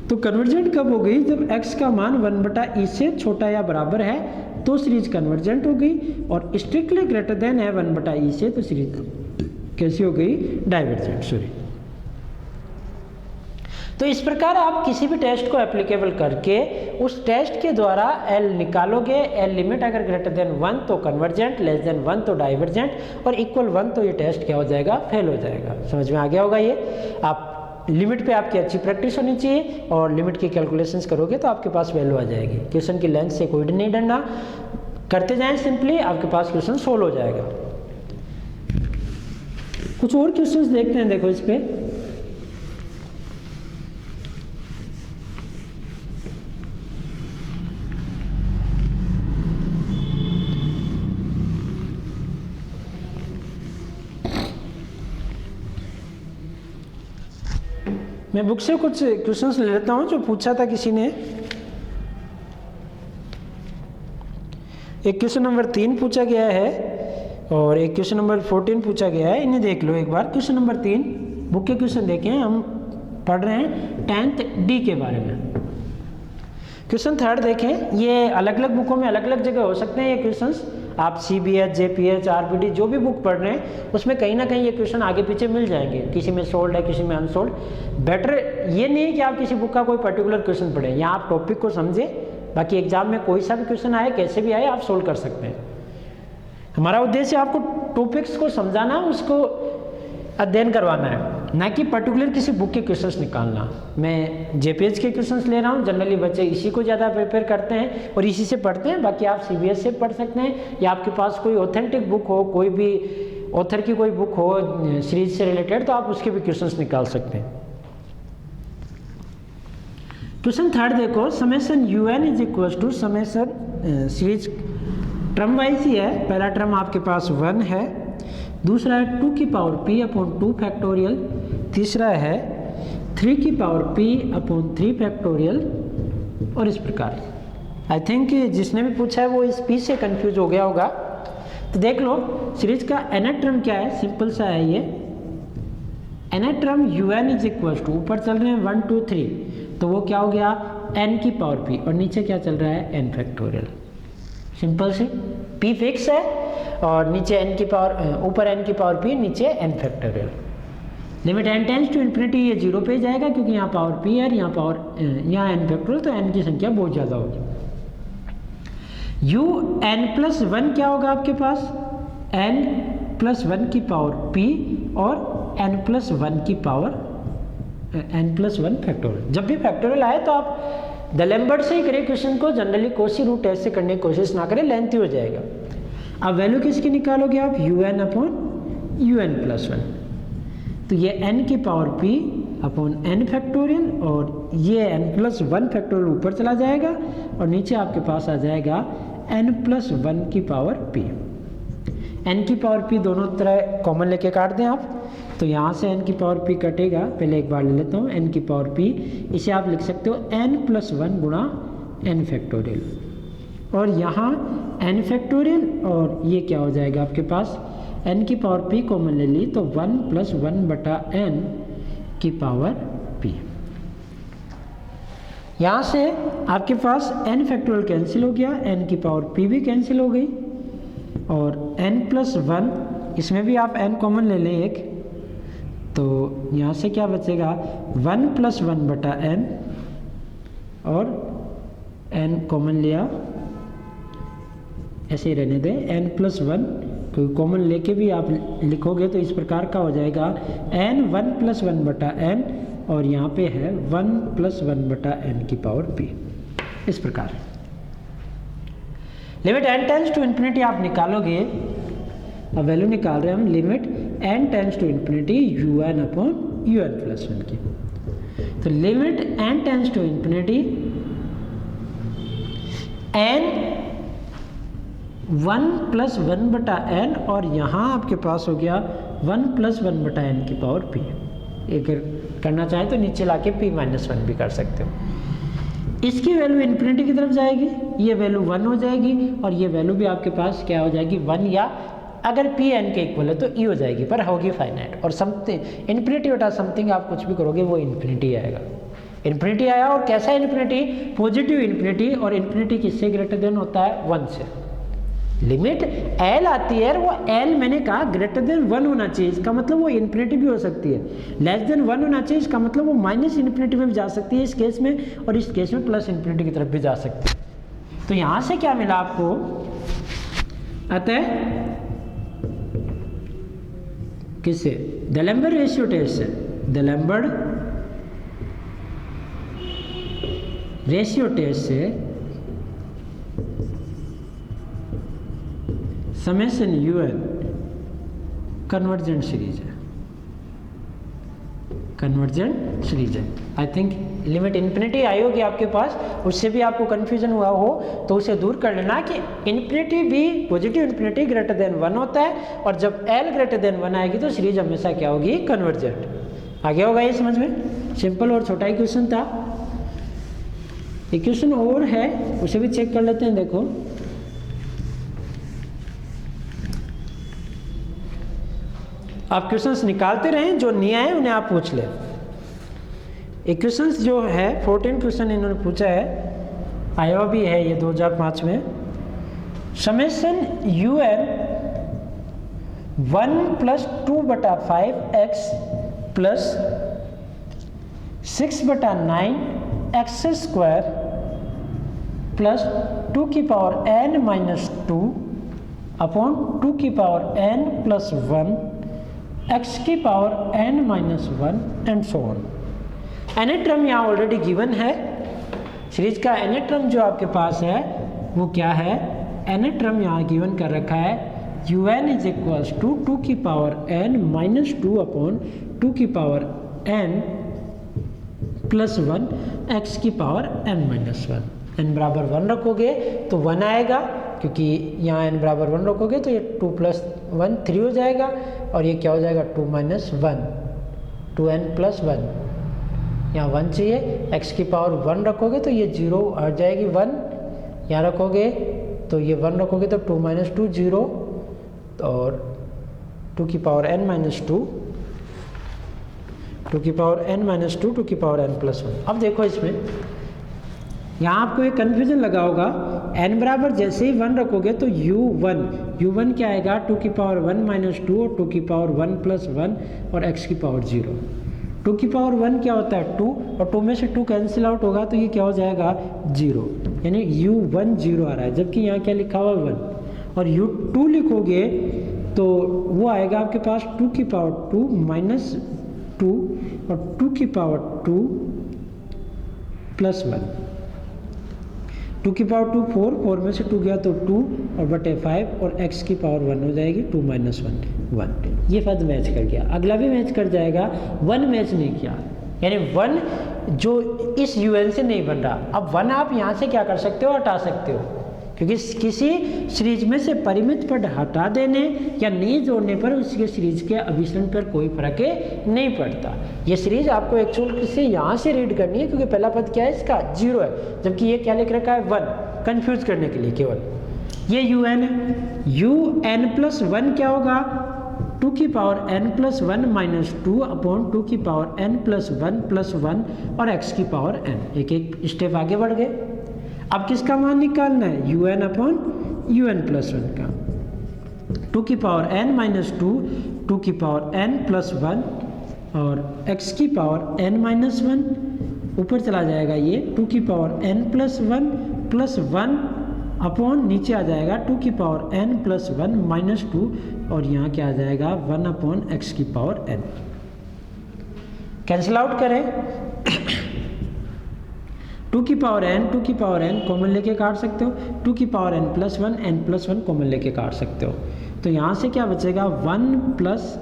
तो कन्वर्जेंट कब हो गई, जब x का मान 1/e से छोटा या बराबर है तो सीरीज कन्वर्जेंट हो गई, और स्ट्रिक्टली ग्रेटर देन है 1/e से तो सीरीज कैसी हो गई डाइवर्जेंट, सॉरी। तो इस प्रकार आप किसी भी टेस्ट को एप्लीकेबल करके उस टेस्ट के द्वारा L निकालोगे। L लिमिट अगर ग्रेटर देन 1 तो कन्वर्जेंट, लेस देन 1 तो डाइवर्जेंट और इक्वल 1 तो ये टेस्ट क्या हो जाएगा फेल हो जाएगा। समझ में आ गया होगा ये। आप लिमिट पे आपकी अच्छी प्रैक्टिस होनी चाहिए और लिमिट की कैलकुलेशंस करोगे तो आपके पास वैल्यू आ जाएगी। क्वेश्चन की लेंथ से कोई नहीं डरना, करते जाएं सिंपली, आपके पास क्वेश्चन सोल्व हो जाएगा। कुछ और क्वेश्चंस देखते हैं, देखो इस पे मैं बुक से कुछ क्वेश्चंस ले लेता हूं जो पूछा था किसी ने। एक क्वेश्चन नंबर 3 पूछा गया है और एक क्वेश्चन नंबर 14 पूछा गया है, इन्हें देख लो एक बार। क्वेश्चन नंबर 3 बुक के क्वेश्चन देखें, हम पढ़ रहे हैं 10th D के बारे में। क्वेश्चन 3 देखें, ये अलग अलग बुकों में अलग अलग जगह हो सकते हैं ये क्वेश्चंस। आप CBH, JPH, RPD जो भी बुक पढ़ रहे हैं उसमें कहीं ना कहीं ये क्वेश्चन आगे पीछे मिल जाएंगे, किसी में सोल्ड है किसी में अनसोल्ड। बेटर ये नहीं है कि आप किसी बुक का कोई पर्टिकुलर क्वेश्चन पढ़ें, यहाँ आप टॉपिक को समझे, बाकी एग्जाम में कोई सा भी क्वेश्चन आए कैसे भी आए आप सोल्व कर सकते हैं। हमारा उद्देश्य आपको टॉपिक्स को समझाना, उसको अध्ययन करवाना है, ना कि पर्टिकुलर किसी बुक के क्वेश्चंस निकालना। मैं जेपीएच के क्वेश्चंस ले रहा हूँ, जनरली बच्चे इसी को ज़्यादा प्रिपेयर करते हैं और इसी से पढ़ते हैं। बाकी आप सीबीएस से पढ़ सकते हैं, या आपके पास कोई ऑथेंटिक बुक हो, कोई भी ऑथर की कोई बुक हो सीरीज से रिलेटेड, तो आप उसके भी क्वेश्चंस निकाल सकते हैं। क्वेश्चन थर्ड देखो, summation UN is equal to summation series term wise ही है। पहला टर्म आपके पास 1 है, दूसरा है 2 की पावर p अपॉन 2 फैक्टोरियल, तीसरा है 3 की पावर p अपॉन 3 फैक्टोरियल, और इस प्रकार। आई थिंक जिसने भी पूछा है वो इस p से कंफ्यूज हो गया होगा। तो देख लो सीरीज का nth टर्म क्या है, सिंपल सा है ये। nth term UN is equal to, ऊपर चल रहे हैं 1 2 3, तो वो क्या हो गया n की पावर p, और नीचे क्या चल रहा है n फैक्टोरियल। सिंपल से p फिक्स है और नीचे n की पावर, ऊपर n की पावर p, नीचे n factorial. Limit n tends to infinity, ये 0 पे जाएगा क्योंकि यहाँ पावर p है, यहाँ पावर यहाँ n फैक्टोरियल, तो n की संख्या बहुत ज़्यादा होगी। UN+1 क्या होगा आपके पास, n+1 की पावर p और n+1 की पावर n+1 फैक्टोरियल। जब भी फैक्टोरियल आए तो आप दलेम्बर्ट से ही करें क्वेश्चन को, जनरली कोसी रूट टेस्ट से करने की कोशिश ना करें, लेंथी हो जाएगा। अब वैल्यू किसकी निकालोगे आप, UN अपॉन UN+1, तो ये n की power p upon n factorial, और ये n+1 फैक्टोरियल ऊपर चला जाएगा और नीचे आपके पास आ जाएगा n+1 की पावर p। n की पावर p दोनों तरह कॉमन लेके काट दें आप, तो यहाँ से n की पावर p कटेगा। पहले एक बार ले लेता हूँ n की पावर p, इसे आप लिख सकते हो n+1 गुणा n फैक्टोरियल, और यहाँ n फैक्टोरियल, और ये क्या हो जाएगा आपके पास, n की पावर p कॉमन ले ली तो 1+1 बटा n की पावर p। यहाँ से आपके पास n फैक्टोरियल कैंसिल हो गया, n की पावर p भी कैंसिल हो गई, और n+1, इसमें भी आप n कॉमन ले लें एक, तो यहाँ से क्या बचेगा 1+1 बटा n, और n कॉमन लिया, ऐसे ही रहने दें, n+1 क्योंकि कॉमन लेके भी आप लिखोगे तो इस प्रकार का हो जाएगा n 1+1 बटा n, और यहाँ पे है 1+1 बटा n की पावर p, इस प्रकार। Limit n tends to infinity आप निकालोगे, अब वैल्यू निकाल रहे हैं हम limit n tends to infinity UN upon UN+1 की। तो limit n tends to infinity n 1+1 बटा n, और यहाँ आपके पास हो गया 1+1 बटा n की पावर p। अगर करना चाहे तो नीचे लाके p-1 भी कर सकते हो। इसकी वैल्यू इन्फिनिटी की तरफ जाएगी, ये वैल्यू 1 हो जाएगी, और ये वैल्यू भी आपके पास क्या हो जाएगी 1, या अगर p n के इक्वल है तो e हो जाएगी, पर होगी फाइनाइट। और समथिंग इन्फिनिटी बटा समथिंग आप कुछ भी करोगे वो इन्फिनिटी आएगा। इन्फिनिटी आया, और कैसा इन्फिनिटी, पॉजिटिव इन्फिनिटी, और इन्फिनिटी किससे ग्रेटर देन होता है 1 से। लिमिट l आती है, और वो l मैंने कहा ग्रेटर देन 1 होना चाहिए, इसका मतलब वो इन्फिनिटी भी हो सकती है। लेस देन 1 होना चाहिए, इसका मतलब वो माइनस इन्फिनिटी में भी जा सकती है इस केस में, और इस केस में प्लस इन्फिनिटी की तरफ भी जा सकती है। तो यहाँ से क्या मिला आपको, अतः किससे, दलेम्बर्ट रेशियो टेस्ट से, दलेम्बर्ट रेशियो टेस्ट से समेशन UN कन्वर्जेंट सीरीज है, कन्वर्जेंट सीरीज है। आई थिंक लिमिट इन्फिनिटी आई होगी आपके पास, उससे भी आपको कन्फ्यूजन हुआ हो तो उसे दूर कर लेना कि इन्फिनिटी भी पॉजिटिव इन्फिनिटी ग्रेटर देन 1 होता है, और जब l ग्रेटर देन 1 आएगी तो सीरीज हमेशा क्या होगी, कन्वर्जेंट। आगे होगा ये समझ में, सिंपल और छोटा ही क्वेश्चन था। एक क्वेश्चन और है, उसे भी चेक कर लेते हैं। देखो आप क्वेश्चंस निकालते रहें, जो नहीं आए उन्हें आप पूछ लें। एक क्वेश्चंस जो है 14 क्वेश्चन इन्होंने पूछा है, आया भी है ये 2005 में। Summation UN 1+2/5x plus 6/9x² plus 2 की पावर n-2 अपॉन 2 की पावर n+1 x की power n minus 1 and so on. nth term यहाँ ऑलरेडी गिवन है, सीरीज का nth टर्म जो आपके पास है वो क्या है, nth टर्म यहाँ गिवन कर रखा है un इज इक्वल्स टू 2 की पावर n माइनस 2 अपॉन 2 की पावर n प्लस 1 x की पावर n माइनस 1। n बराबर 1 रखोगे तो 1 आएगा, क्योंकि यहाँ n बराबर 1 रखोगे तो ये 2 प्लस 1 3 हो जाएगा, और ये क्या हो जाएगा 2 माइनस 1 2n प्लस 1, यहाँ 1 चाहिए, x की पावर 1 रखोगे तो ये 0 हट जाएगी 1, यहाँ रखोगे तो ये 1 रखोगे तो 2 माइनस 2 0, और 2 की पावर n माइनस 2 2 की पावर n माइनस 2 2 की पावर n प्लस 1। अब देखो इसमें यहाँ आपको एक कन्फ्यूजन लगा होगा, n बराबर जैसे ही 1 रखोगे तो u1 क्या आएगा 2 की पावर 1 माइनस 2 और 2 की पावर 1 प्लस 1 और x की पावर 0। 2 की पावर 1 क्या होता है 2, और 2 में से 2 कैंसिल आउट होगा तो ये क्या हो जाएगा 0, यानी u1 0 आ रहा है, जबकि यहाँ क्या लिखा हुआ 1, और u2 लिखोगे तो वो आएगा आपके पास 2 की पावर 2 माइनस 2 और 2 की पावर 2 प्लस 1। 2 की पावर 2 4 में से 2 गया तो 2 और बटे 5, और x की पावर 1 हो जाएगी 2 माइनस 1। ये पद मैच कर गया, अगला भी मैच कर जाएगा, 1 मैच नहीं किया, यानी 1 जो इस un से नहीं बन रहा। अब 1 आप यहाँ से क्या कर सकते हो, हटा सकते हो, क्योंकि किसी सीरीज में से परिमित पद हटा देने या नहीं जोड़ने पर उसके सीरीज के अभिसरण पर कोई फर्क नहीं पड़ता। ये सीरीज आपको एक्चुअल से यहाँ से रीड करनी है, क्योंकि पहला पद क्या है इसका 0 है, जबकि ये क्या लिख रखा है 1, कंफ्यूज करने के लिए केवल। ये un है, un प्लस 1 क्या होगा 2 की power n plus 1 minus 2 upon 2 की पावर n प्लस 1 प्लस 1 और x की पावर n। एक एक स्टेप आगे बढ़ गए। अब किसका मान निकालना है, un अपॉन un प्लस 1 का। 2 की पावर n माइनस 2 2 की पावर n प्लस 1 और x की पावर n माइनस 1, ऊपर चला जाएगा ये 2 की पावर n प्लस 1 अपॉन नीचे आ जाएगा 2 की पावर n प्लस 1 माइनस 2, और यहाँ क्या आ जाएगा 1 अपॉन x की पावर n। कैंसिल आउट करें 2 की पावर n कॉमन लेके काट सकते हो, 2 की पावर n प्लस 1 कॉमन लेके काट सकते हो, तो यहाँ से क्या बचेगा 1 प्लस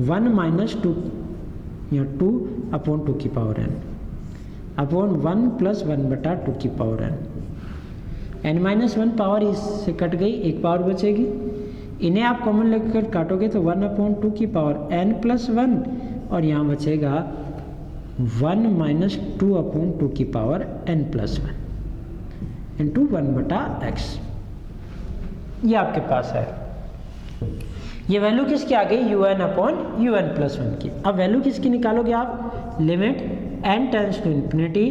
1 माइनस 2, यहाँ 2 अपॉन 2 की पावर n अपॉन 1 प्लस 1 बटा 2 की पावर n माइनस 1 पावर इससे कट गई, एक पावर बचेगी, इन्हें आप कॉमन लेकर काटोगे तो 1 अपॉन 2 की पावर n प्लस 1, और यहाँ बचेगा 1 माइनस 2 अपॉन 2 की पावर n प्लस 1 इंटू 1 बटा x। ये आपके पास है, ये वैल्यू किसकी आ गई un अपॉन un प्लस 1 की। अब वैल्यू किसकी निकालोगे आप, limit n tends to infinity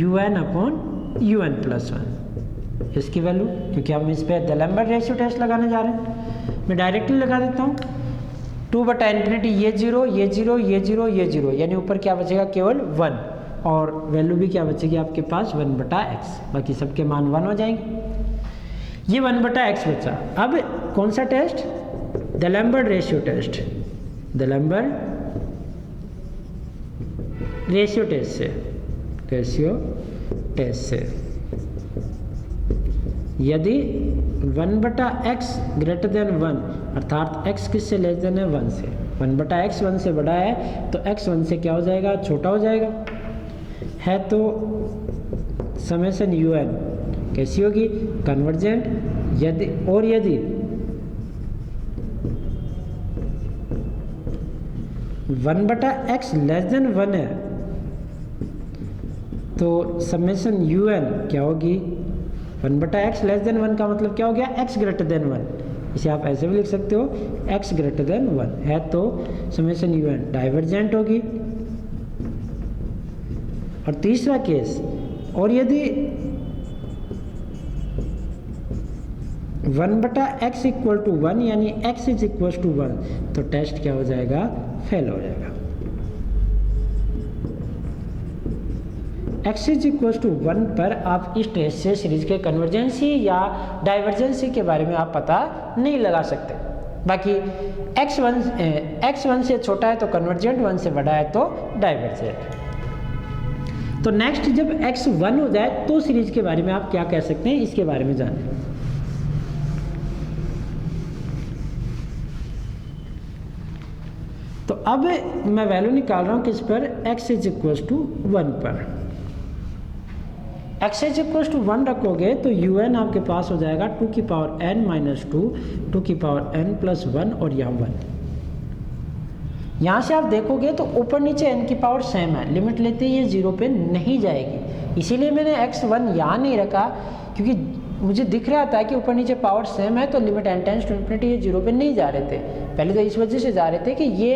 un upon un plus 1, इसकी वैल्यू, क्योंकि हम इस पर डैलेम्बर्ट रेशियो टेस्ट लगाने जा रहे हैं। मैं डायरेक्टली लगा देता हूँ 2 बटा इन्फिनिटी, ये 0 ये 0 ये 0 ये 0, यानी ऊपर क्या बचेगा केवल 1, और वैल्यू भी क्या बचेगी आपके पास 1 बटा x, बाकी सबके मान 1 हो जाएंगे। ये 1 बटा x बचा। अब कौन सा test, D'Alembert ratio test, D'Alembert ratio test से यदि 1 बटा x ग्रेटर देन 1, अर्थात x किससे लेस देन है 1 से, 1 बटा x 1 से बड़ा है तो x 1 से क्या हो जाएगा, छोटा हो जाएगा है, तो समेशन un कैसी होगी, कन्वर्जेंट। यदि 1 बटा x लेस देन 1 है तो समेशन un क्या होगी, 1 बटा x लेस देन 1 का मतलब क्या हो गया, x ग्रेटर देन 1, इसे आप ऐसे भी लिख सकते हो x ग्रेटर देन 1 है तो समेशन un डाइवर्जेंट होगी। और तीसरा केस, और यदि 1 बटा x इक्वल टू 1 यानी x इज इक्वल टू 1, तो टेस्ट क्या हो जाएगा, फेल हो जाएगा। x इज इक्वल टू 1 पर आप इस टेस्ट से सीरीज के कन्वर्जेंसी या डाइवर्जेंसी के बारे में आप पता नहीं लगा सकते। बाकी x1 से छोटा है तो कन्वर्जेंट, 1 से बड़ा है तो डाइवर्जेंट। तो नेक्स्ट जब x1 हो जाए तो सीरीज के बारे में आप क्या कह सकते हैं, इसके बारे में जानें। तो अब मैं वैल्यू निकाल रहा हूं किस पर, x इज इक्वल टू 1 पर। x इज इक्वल टू 1 रखोगे तो un आपके पास हो जाएगा 2 की पावर n माइनस 2 की पावर n प्लस 1 और यहाँ 1। यहाँ से आप देखोगे तो ऊपर नीचे n की पावर सेम है, लिमिट लेते ही ये 0 पे नहीं जाएगी। इसीलिए मैंने x1 यहाँ नहीं रखा, क्योंकि मुझे दिख रहा था कि ऊपर नीचे पावर सेम है तो limit n tends to infinity ये 0 पे नहीं जा रहे थे। पहले तो इस वजह से जा रहे थे कि ये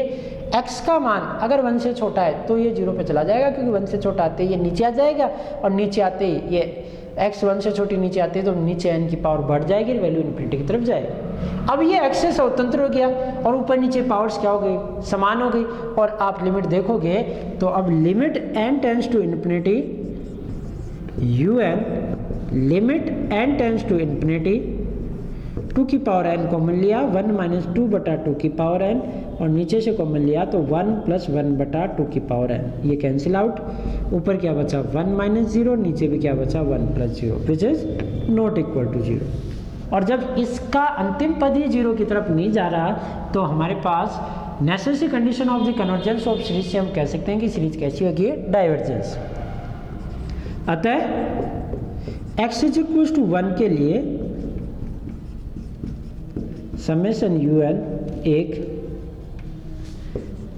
x का मान अगर 1 से छोटा है तो ये 0 पे चला जाएगा, क्योंकि 1 से छोटा आते ही ये नीचे आ जाएगा, और नीचे आते ही ये x 1 से छोटी नीचे आते ही तो नीचे n की पावर बढ़ जाएगी, वैल्यू इन्फिनिटी की तरफ जाएगी। अब ये x से स्वतंत्र हो गया और ऊपर नीचे पावर्स क्या हो गई, समान हो गई। और आप लिमिट देखोगे तो अब limit n tends to infinity un, limit n tends to infinity 2 की पावर n कॉमन लिया, 1 माइनस 2 बटा 2 की पावर n, और नीचे से कॉमन लिया तो 1 प्लस 1 बटा 2 की पावर n। ये कैंसिल आउट, ऊपर क्या बचा 1 माइनस 0, नीचे भी क्या बचा 1 plus 0 which is not equal to 0। और जब इसका अंतिम पद ही 0 की तरफ नहीं जा रहा तो हमारे पास necessary condition of the convergence of series से हम कह सकते हैं कि सीरीज कैसी होगी, डाइवर्जेंस। अतः x इज इक्वल टू 1 के लिए समेशन un एक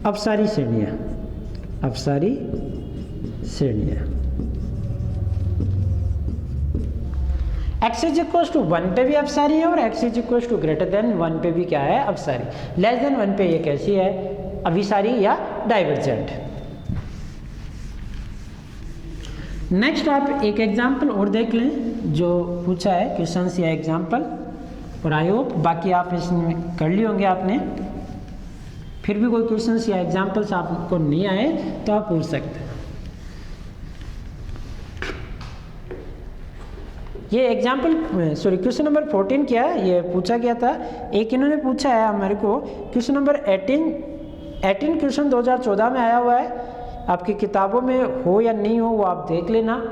अपसारी श्रेणियां, अपसारी श्रेणियां। x इज इक्वल टू 1 पे भी अपसारी है और x is equal to greater than 1 पे भी क्या है, अपसारी। लेस देन 1 पे ये कैसी है, अभिसारी या डाइवर्जेंट। नेक्स्ट आप एक एग्जाम्पल और देख लें जो पूछा है क्वेश्चन या एग्जाम्पल, और आई होप बाकी आप इसमें कर लिए होंगे आपने। फिर भी कोई क्वेश्चंस या एग्जांपल्स आपको नहीं आए तो आप पूछ सकते हैं। ये एग्जांपल क्वेश्चन नंबर 14 क्या है, ये पूछा गया था। एक इन्होंने पूछा है हमारे को क्वेश्चन नंबर 18 क्वेश्चन 2014 में आया हुआ है। आपकी किताबों में हो या नहीं हो वो आप देख लेना,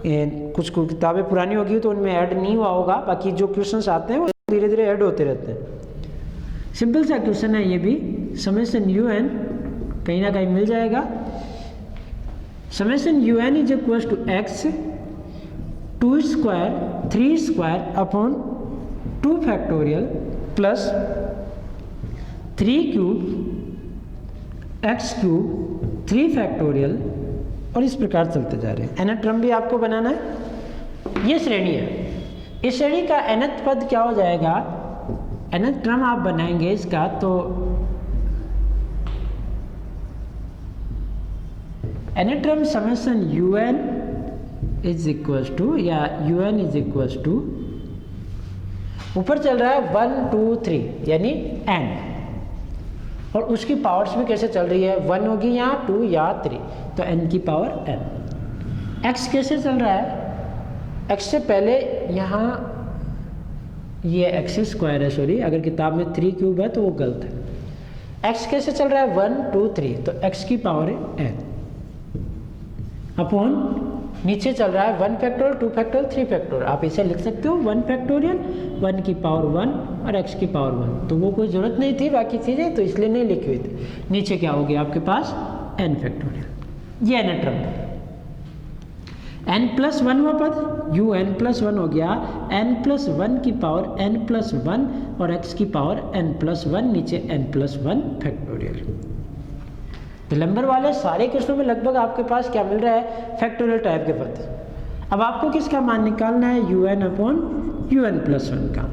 कुछ किताबें पुरानी होगी तो उनमें ऐड नहीं हुआ होगा, बाकी जो क्वेश्चंस आते हैं वो धीरे धीरे ऐड होते रहते हैं। सिंपल सा क्वेश्चन है ये भी, समेशन un कहीं ना कहीं मिल जाएगा। Summation un is equal to x 2 square 3 square upon 2 factorial plus 3 cube x cube 3 factorial, और इस प्रकार चलते जा रहे हैं। nth टर्म भी आपको बनाना है। ये श्रेणी है, इस श्रेणी का nth पद क्या हो जाएगा, nth टर्म आप बनाएंगे इसका तो nth term summation un is equal to, या un इज इक्वल टू ऊपर चल रहा है 1 2 3 यानी n, और उसकी पावर्स भी कैसे चल रही है, 1 होगी यहाँ 2 या 3, तो n की पावर n। x कैसे चल रहा है, x से पहले यहाँ ये x स्क्वायर है, सॉरी अगर किताब में 3 क्यूब है तो वो गलत है। x कैसे चल रहा है 1 2 3, तो x की पावर है n अपॉन नीचे चल रहा है 1 फैक्टोरियल 2 फैक्टोरियल 3 फैक्टोरियल। आप इसे लिख सकते हो 1 फैक्टोरियल 1 की पावर 1 और x की पावर 1, तो वो कोई ज़रूरत नहीं थी बाकी चीज़ें, तो इसलिए नहीं लिखी हुई थी। नीचे क्या हो गया आपके पास n फैक्टोरियल, ये n टर्म n प्लस 1 हुआ पद un प्लस 1 हो गया n प्लस 1 की पावर n प्लस 1 और x की पावर n प्लस 1, नीचे n प्लस 1 फैक्टोरियल। तो नंबर वाले सारे क्वेश्चनों में लगभग आपके पास क्या मिल रहा है, फैक्टोरियल टाइप के पद। अब आपको किसका मान निकालना है, un अपॉन un प्लस 1 का।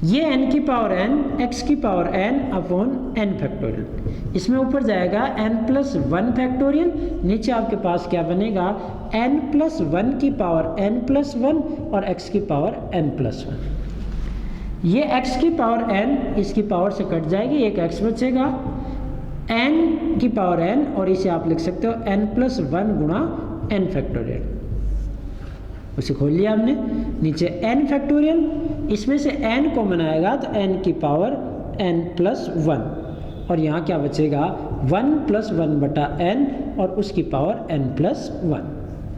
ये n की पावर n x की power n upon n factorial, इसमें ऊपर जाएगा n प्लस 1 फैक्टोरियल, नीचे आपके पास क्या बनेगा n प्लस 1 की पावर n प्लस 1 और x की पावर n प्लस 1। ये x की पावर n इसकी पावर से कट जाएगी, एक x बचेगा n की पावर n, और इसे आप लिख सकते हो n प्लस 1 गुणा n फैक्टोरियल। उसे खोल लिया हमने, नीचे n फैक्टोरियल, इसमें से n कॉमन आएगा तो n की पावर n प्लस 1, और यहाँ क्या बचेगा 1 प्लस 1 बटा n और उसकी power n plus 1,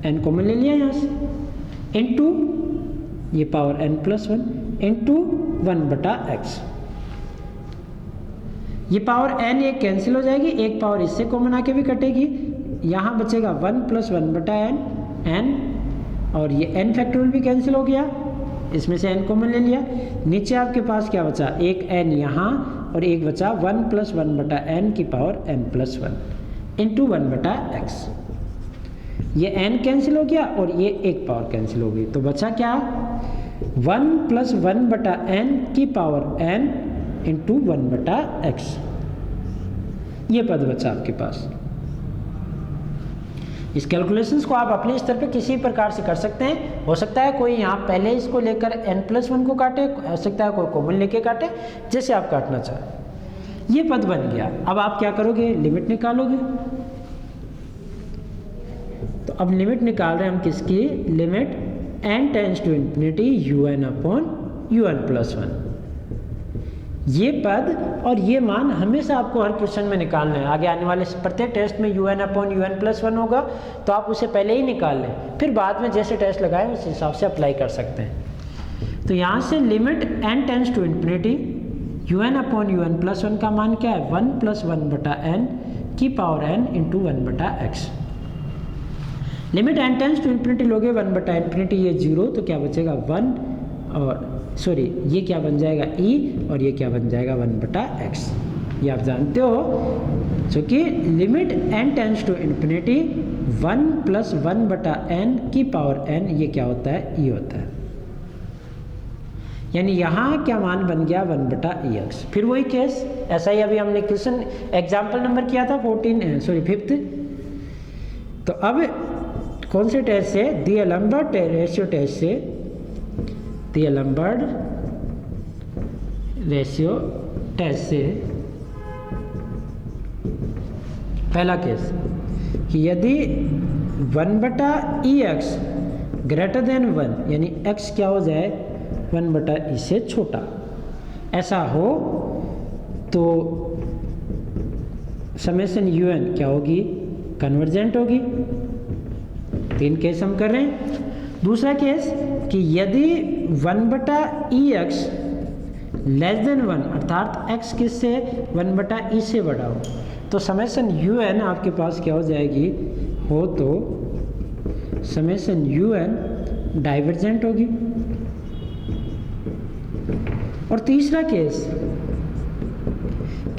n common ले लिया यहाँ से, इंटू ये पावर n प्लस 1 इंटू 1 बटा x। ये पावर n एक कैंसिल हो जाएगी, एक पावर इससे कॉमन आके भी कटेगी, यहाँ बचेगा 1 प्लस 1 बटा n, और ये n फैक्टोरियल भी कैंसिल हो गया, इसमें से n कॉमन ले लिया। नीचे आपके पास क्या बचा, एक n यहाँ और एक बचा 1 प्लस 1 बटा n की पावर n प्लस 1 इंटू 1 बटा x। ये n कैंसिल हो गया और ये एक पावर कैंसिल हो गई, तो बचा क्या 1 प्लस 1 बटा n की पावर n इंटू 1 बटा x। ये पद बचा आपके पास। इस कैलकुलेशंस को आप अपने स्तर पे किसी प्रकार से कर सकते हैं। हो सकता है कोई यहाँ पहले इसको लेकर n प्लस 1 को काटे, हो सकता है कोई कॉमन लेके काटे, जैसे आप काटना चाहें। ये पद बन गया। अब आप क्या करोगे, लिमिट निकालोगे। तो अब लिमिट निकाल रहे हैं हम किसकी, limit n tends to infinity un upon un plus 1। ये पद और ये मान हमेशा आपको हर क्वेश्चन में निकालना है। आगे आने वाले प्रत्येक टेस्ट में un अपॉन un प्लस 1 होगा, तो आप उसे पहले ही निकाल लें, फिर बाद में जैसे टेस्ट लगाए उस हिसाब से अप्लाई कर सकते हैं। तो यहाँ से limit n tends to infinity un upon un plus 1 का मान क्या है, 1 प्लस 1 बटा n की पावर n इंटू 1 बटा x। Limit n tends to infinity लोगे 1 बटा इंफिनिटी, ये 0, तो क्या बचेगा 1, और सॉरी ये क्या बन जाएगा e, और ये क्या बन जाएगा 1 बटा x। ये आप जानते हो, क्योंकि limit n tends to infinity 1 plus 1 बटा n की पावर n, ये क्या होता है, e होता है। यानी यहाँ क्या मान बन गया 1 बटा ex। फिर वही केस, ऐसा ही अभी हमने क्वेश्चन एग्जाम्पल नंबर किया था 5th। तो अब कौन से टेस्ट से, दिएलेम्बर्ट रेशियो टेस्ट से, दिएलेम्बर्ट रेशियो टेस्ट से पहला केस कि यदि 1 बटा ex ग्रेटर देन 1, यानी x क्या हो जाए 1 बटा e से छोटा, ऐसा हो तो समेशन un क्या होगी, कन्वर्जेंट होगी। 3 केस हम कर रहे हैं। दूसरा केस कि यदि 1 बटा ex लेस देन 1, अर्थात x किससे 1 बटा e से बड़ा हो, तो समेशन un आपके पास क्या हो जाएगी, हो तो समेशन un डाइवर्जेंट होगी। और तीसरा केस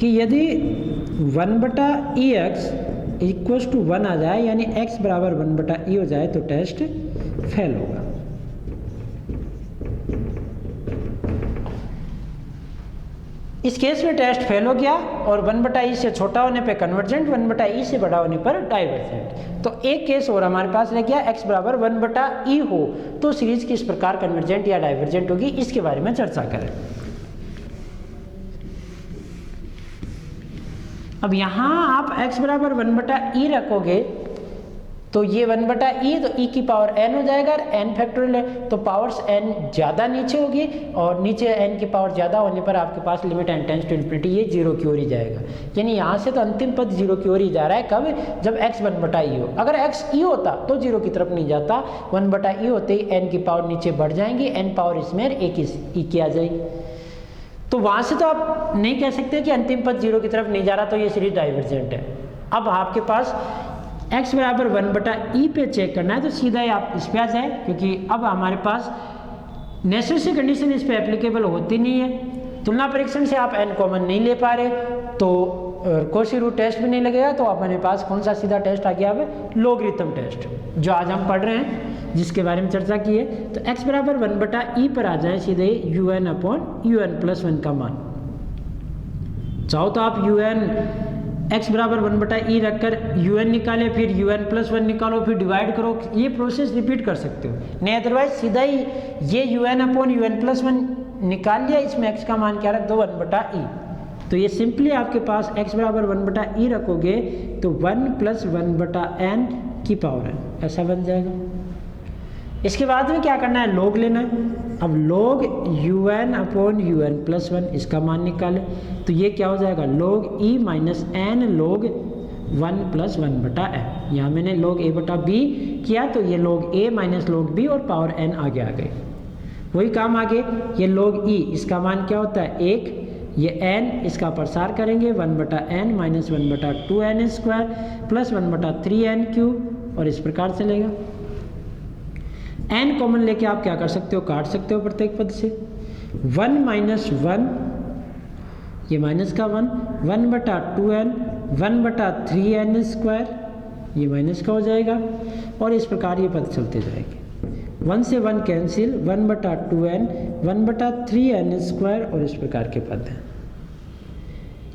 कि यदि 1 बटा ex इक्वल्स टू 1 आ जाए, यानी x बराबर 1 बटा e हो जाए, तो टेस्ट फेल होगा। इस केस में टेस्ट फेल हो गया और 1 बटा ई से छोटा होने पे कन्वर्जेंट, 1 बटा ई से बड़ा होने पर डाइवर्जेंट। तो एक केस और हमारे पास रह गया, x बराबर 1 बटा ई हो तो सीरीज किस प्रकार कन्वर्जेंट या डाइवर्जेंट होगी, इसके बारे में चर्चा करें। अब यहाँ आप x बराबर 1 बटा ई रखोगे तो ये 1 बटा ई, तो e की पावर n हो जाएगा, n फैक्टोरियल है तो पावर्स n ज़्यादा नीचे होगी, और नीचे n की पावर ज़्यादा होने पर आपके पास limit n tends to infinity ये 0 की ओर ही जाएगा। यानी यहाँ से तो अंतिम पद 0 की ओर ही जा रहा है, कब, जब x 1 बटा ई हो। अगर x e होता तो 0 की तरफ नहीं जाता, 1 बटा ई होते ही n की पावर नीचे बढ़ जाएंगी, n पावर इसमें एक e की आ जाएगी। तो वहाँ से तो आप नहीं कह सकते कि अंतिम पद 0 की तरफ नहीं जा रहा तो ये सीरीज डाइवर्जेंट है। अब आपके पास x बराबर 1 बटा ई पे चेक करना है, तो सीधा ही आप इस पे आ जाए, क्योंकि अब हमारे पास नेसेसरी कंडीशन इस पे एप्लीकेबल होती नहीं है। तुलना परीक्षण से आप n कॉमन नहीं ले पा रहे, तो कोशी रूट टेस्ट भी नहीं लगेगा, तो अपने पास कौन सा सीधा टेस्ट आ गया, अब लॉगरिथम टेस्ट जो आज हम पढ़ रहे हैं, जिसके बारे में चर्चा की है। तो x बराबर 1 बटा ई पर आ जाए सीधे un अपॉन un प्लस 1 का मान। चाहो तो आप x बराबर 1 बटा ई रखकर un निकाले, फिर un प्लस 1 निकालो, फिर डिवाइड करो, ये प्रोसेस रिपीट कर सकते हो। नहीं अदरवाइज सीधा ही ये un अपॉन un प्लस 1 निकाल लिया, इसमें x का मान क्या रख दो 1 बटा ई। तो ये सिंपली आपके पास x बराबर 1 बटा ई रखोगे तो 1 प्लस 1 बटा n की पावर है, ऐसा बन जाएगा। इसके बाद में क्या करना है, लोग लेना है। अब लोग un अपॉन un+1 इसका मान निकालें, तो ये क्या हो जाएगा, log e minus n log 1+1/n। यहाँ मैंने log a बटा b किया, तो ये log a minus log b और पावर n आगे आ गई। वही काम आगे, ये log e इसका मान क्या होता है 1, ये n इसका प्रसार करेंगे 1/n minus 1/2n² plus 1/3n³ और इस प्रकार चलेगा। n कॉमन लेके आप क्या कर सकते हो, काट सकते हो प्रत्येक पद से। 1 माइनस 1 ये माइनस का 1, 1/2n 1/3n² ये माइनस का हो जाएगा और इस प्रकार ये पद चलते जाएंगे। 1 से 1 कैंसिल, 1/2n 1/3n² और इस प्रकार के पद हैं।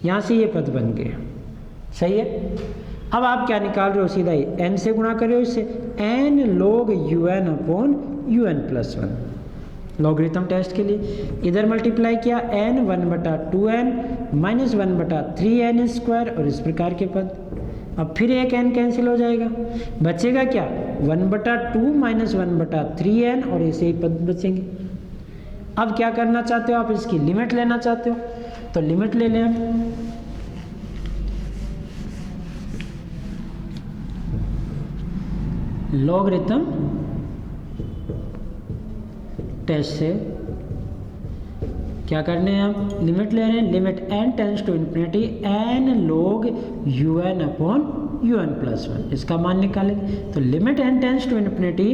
यहाँ से ये पद बन गए, सही है। अब आप क्या निकाल रहे हो, सीधा ही n से गुणा कर रहे हो इससे, n log un upon un+1 logarithm test के लिए। इधर मल्टीप्लाई किया n 1/2n माइनस 1/3n² और इस प्रकार के पद। अब फिर एक n कैंसिल हो जाएगा, बचेगा क्या 1/2 माइनस 1/3n और ऐसे ही पद बचेंगे। अब क्या करना चाहते हो आप, इसकी लिमिट लेना चाहते हो, तो लिमिट ले लें आप। लॉगरिथम टेस्ट से क्या करने हैं, हम लिमिट ले रहे हैं, limit n tends to infinity n log un upon un+1 इसका मान निकालेंगे। तो limit n tends to infinity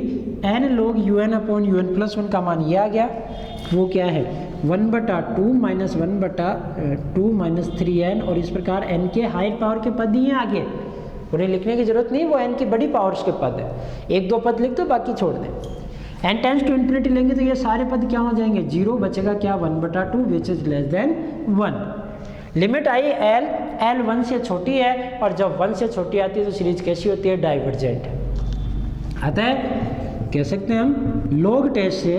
n log un upon un+1 का मान ये आ गया, वो क्या है 1/2 माइनस 1/2 माइनस 3n और इस प्रकार n के हायर पावर के पद ही हैं आगे, उन्हें लिखने की जरूरत नहीं, वो n की बड़ी पावर्स के पद है। एक दो पद लिख दो, बाकी छोड़ दें। n टेंड्स टू इन्फिनिटी लेंगे तो ये सारे पद क्या हो जाएंगे, 0 बचेगा क्या 1/2 which is less than 1। Limit I l 1 से छोटी है और जब 1 से छोटी आती है तो सीरीज कैसी होती है, डाइवर्जेंट। अतः कह सकते हैं हम लॉग टेस्ट से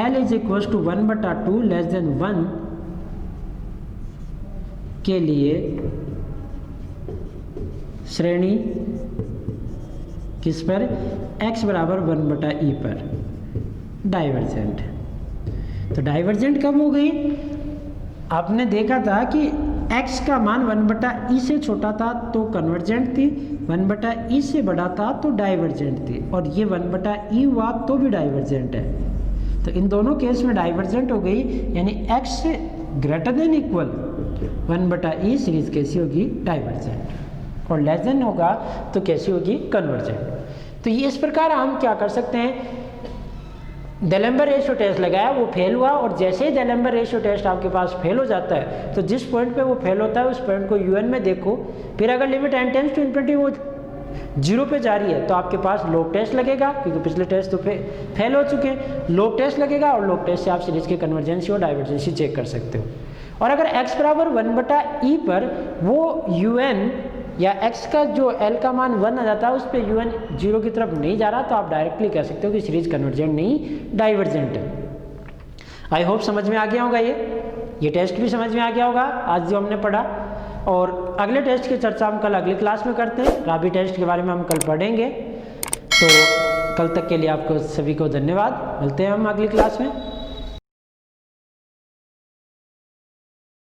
l is equal to 1/2 less than 1 के लिए श्रेणी किस पर, x बराबर 1/e पर डाइवर्जेंट। तो डाइवर्जेंट कब हो गई, आपने देखा था कि x का मान 1/e से छोटा था तो कन्वर्जेंट थी, 1/e से बड़ा था तो डाइवर्जेंट थी, और ये 1/e हुआ तो भी डाइवर्जेंट है। तो इन दोनों केस में डाइवर्जेंट हो गई, यानी x से greater than equal 1/e series कैसी होगी, डाइवर्जेंट, और लेस देन होगा तो कैसी होगी, कन्वर्जेंट। तो ये इस प्रकार हम क्या कर सकते हैं, डेलेम्बर रेशियो टेस्ट लगाया, वो फेल हुआ, और जैसे ही डेलेम्बर रेशियो टेस्ट आपके पास फेल हो जाता है तो जिस पॉइंट पे वो फेल होता है उस पॉइंट को un में देखो, फिर अगर limit n tends to infinity वो 0 पे जा रही है तो आपके पास लॉग टेस्ट लगेगा, क्योंकि पिछले टेस्ट तो फेल हो चुके हैं। लॉग टेस्ट लगेगा और लॉग टेस्ट से आप सीरीज की कन्वर्जेंसी और डाइवर्जेंसी चेक कर सकते हो। और अगर x बराबर 1/e पर वो un या x का जो l का मान 1 आ जाता है उस पर un 0 की तरफ नहीं जा रहा, तो आप डायरेक्टली कह सकते हो कि सीरीज कन्वर्जेंट नहीं, डाइवर्जेंट है। आई होप समझ में आ गया होगा, ये टेस्ट भी समझ में आ गया होगा आज जो हमने पढ़ा। और अगले टेस्ट की चर्चा हम कल अगली क्लास में करते हैं, राबी टेस्ट के बारे में हम कल पढ़ेंगे। तो कल तक के लिए आपको सभी को धन्यवाद, मिलते हैं हम अगली क्लास में।